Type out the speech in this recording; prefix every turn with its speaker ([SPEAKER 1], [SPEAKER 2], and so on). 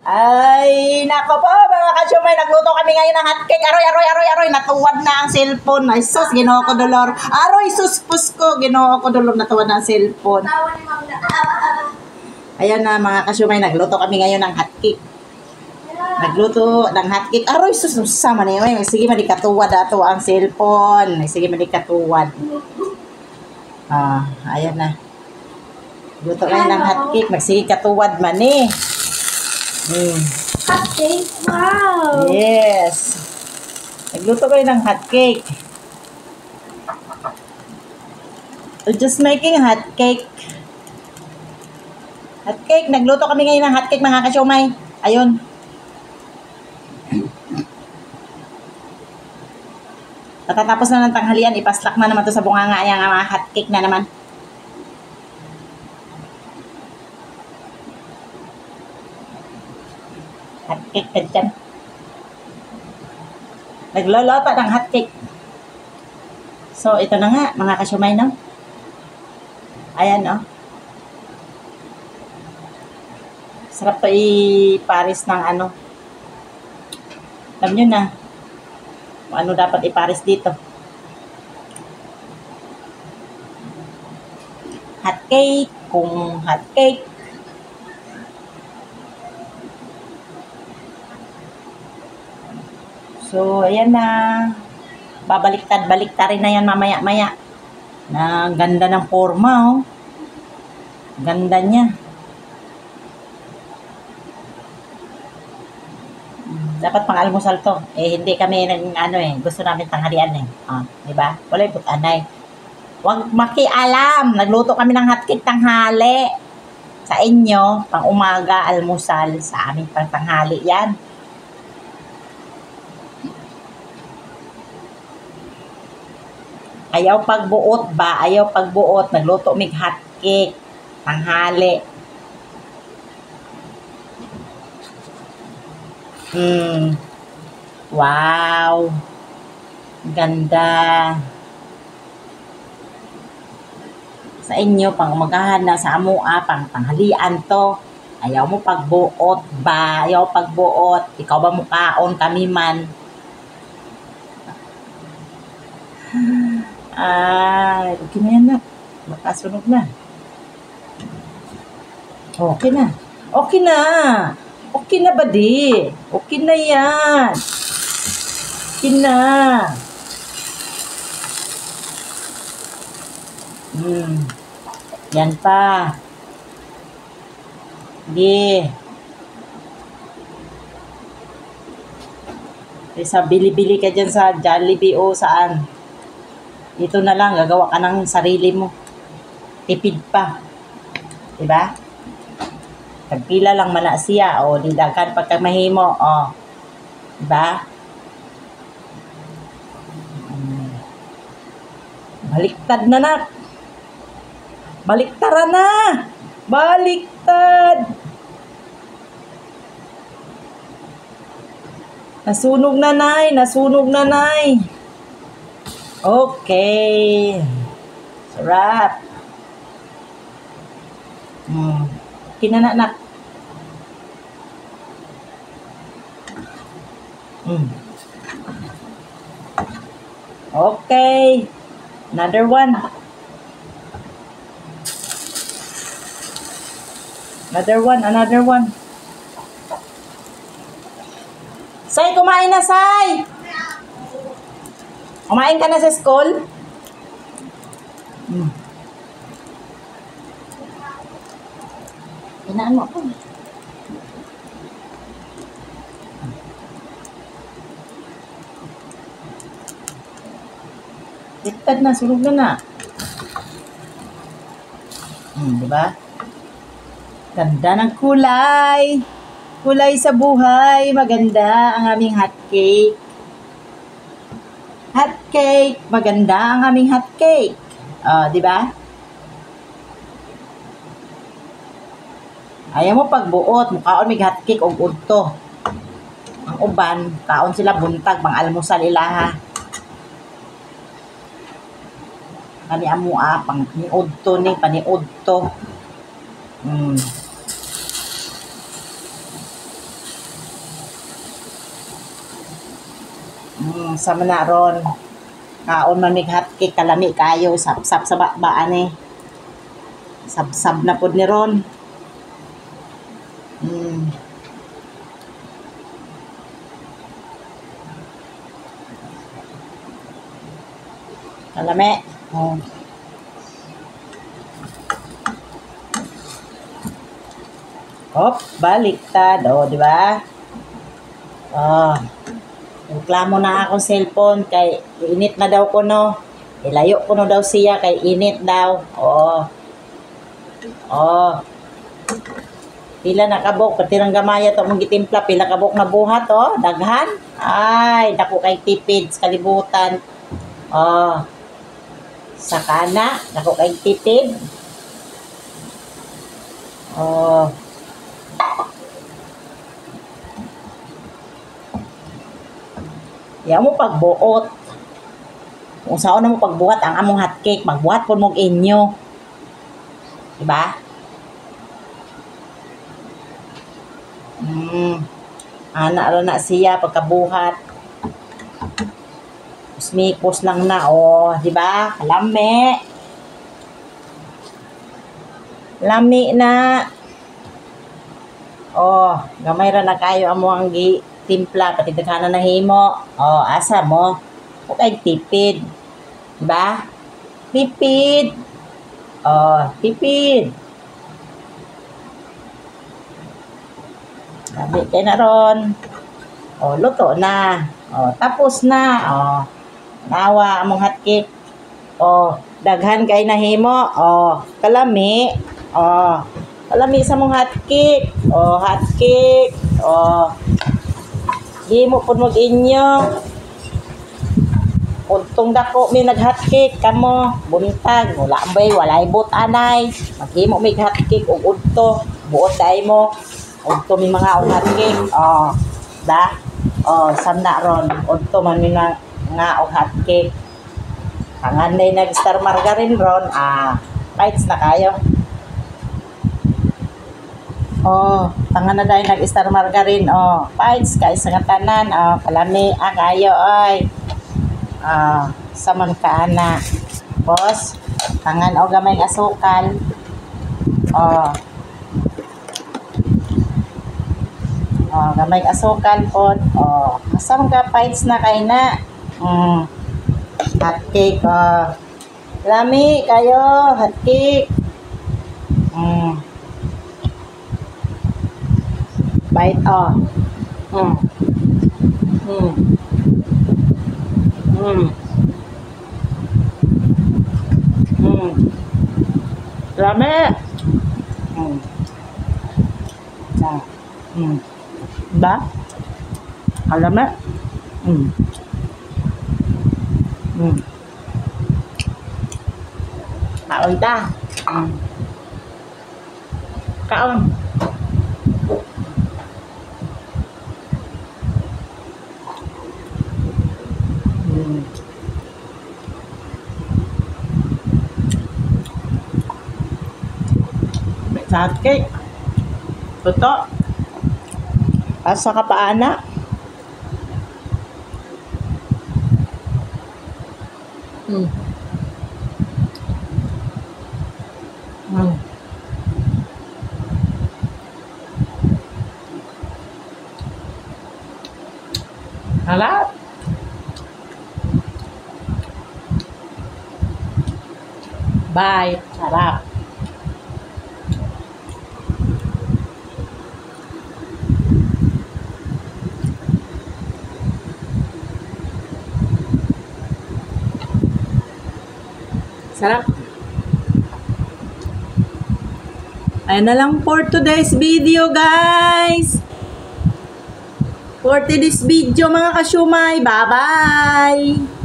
[SPEAKER 1] Ay, nako po, mga kasyumay, nagluto kami ngayon ng hotcake. Aroy, natuwad na ang cellphone. Ay, sus, ginoo ko dolor. Aroy, sus, pusko, ginoo ko dolor, natuwad na ang cellphone. Ayan na, mga kasyumay, nagluto kami ngayon ng hotcake. Nagluto ng hotcake. Aroy, sus, sama na yun. Sige, malikatuwad ato ang cellphone. Sige, malikatuwad. Ayan na. Luto ngayon ng hotcake. Magsige katuwad man eh.
[SPEAKER 2] Hotcake? Wow!
[SPEAKER 1] Yes. Nagluto kayo ng hotcake. We're just making hotcake. Hotcake. Nagluto kami ngayon ng hotcake, mga kasyumay. Ayun. Patatapos na ng tanghalian, ipaslak na naman to sa bunganga. Ayan nga, mga hotcake na naman. Hotcake ka dyan. Nagloloto ng hotcake. So, ito na nga, mga kasyumay, no? Ayan, no? Sarap to iparis ng ano. Alam nyo na. Kung ano dapat iparis dito. Hotcake. Kung hotcake. So, ayan na. Babaliktad-baliktarin na yan mamaya-maya. Na ganda ng forma, oh. Ganda niya. Dapat pang-almusal to. Eh, hindi kami gusto namin tanghalian eh. Di ba? Wala yung putanay. Huwag makialam. Nagluto kami ng hotcake tanghali. Sa inyo, pang umaga, almusal. Sa amin, pang tanghali yan. Ayaw pagbuot ba? Ayaw pagbuot. Nagluto mig hotcake. Tanghali. Wow. Ganda. Sa inyo, pang umagahan na sa amua, pang tanghalian to. Ayaw mo pagbuot ba? Ayaw pagbuot. Ikaw ba mukaon kami man? Okay na yan na. Makasunog na. Okay na. Okay na. Okay na ba di? Okay na yan. Okay na. Yan pa. Di. Sa bili-bili ka dyan sa Jollibee o saan. Ito na lang, gagawa ka ng sarili mo. Tipid pa. Diba? Tagpila lang mana siya. O, didagan pagka mahimo. O. Diba? Baliktad na na. Baliktara na. Baliktad. Nasunog na, nay. Nasunog na, nay. Okay. Sarap. Kinananak. Okay. Another one. Another one. Say, kumain na, Say. Kumain ka na sa school? Inaan mo ako. Liktad na, sunog na. Diba? Ganda ng kulay. Kulay sa buhay. Maganda ang aming hotcake. Hotcake. Maganda ang aming hotcake. Diba? Ayaw mo pagbuot. Mukhaon may hotcake o udto. Ang uban, kaon sila buntag, pang almusal ilaha. Kani amua, pang niudto ni, paniudto. Sama na ron. Kaon man mig hotcake kalami kayo sab-sab sa baan eh. Sab-sab na pod ni ron. Kalami. Hop, baliktad. Di ba? Reklamo na akong cellphone kay init na daw ko no. Ilayo ko no daw siya kay init daw. Pila na kabok pati ng gamaya to mong gitimpla pila kabok na buhat daghan. Ay, dako kay tipid sa kalibutan. Sa kana, dako kay tipid. Yaw mo pagbuot. Kung saan na mo pagbuhat ang among hotcake, magbuhat po mong inyo. Diba? Ana na siya pagkabuhat. Smikos lang na, diba? Lami. Lami na. Gamay ra na kayo amo ang timpla pati daghanan na himo. Asa mo? Okay, tipid. Diba? Tipid. Tipid. Sabi kayo na ron. Luto na. Tapos na. Nawa among hotcake. Daghan kay na himo. Kalami. Kalami sa mong hotcake. Hotcake. Himo po mo inyo. Untong dako may nag-hotcake kamo. Buntag. Wala ambay. Walay butanay. Maghimo may hotcake. Unto. Buot tayo mo. Unto may mga hotcake. Samna ron. Unto man may nga hotcake. Panganay nag-star margarine ron. Bites na kayo. Tangan na dahil nag-star margarine. Bites kayo sa tanan. Kalami. Kayo ay. Saman ka na. Boss. Tangan gamay asukal. Gamay asukal po. Kasama ka bites na kayo na. Hotcake. Lami kayo. Hotcake. Bite. Lami. Ba? Lami. Kaon ta. Kaon. Hotcake. Toto. Asa ka pa, ana? Halap. Bye. Sarap. Sarap. Ayan na lang for today's video, guys. For today's video, mga kasyumay. Bye-bye.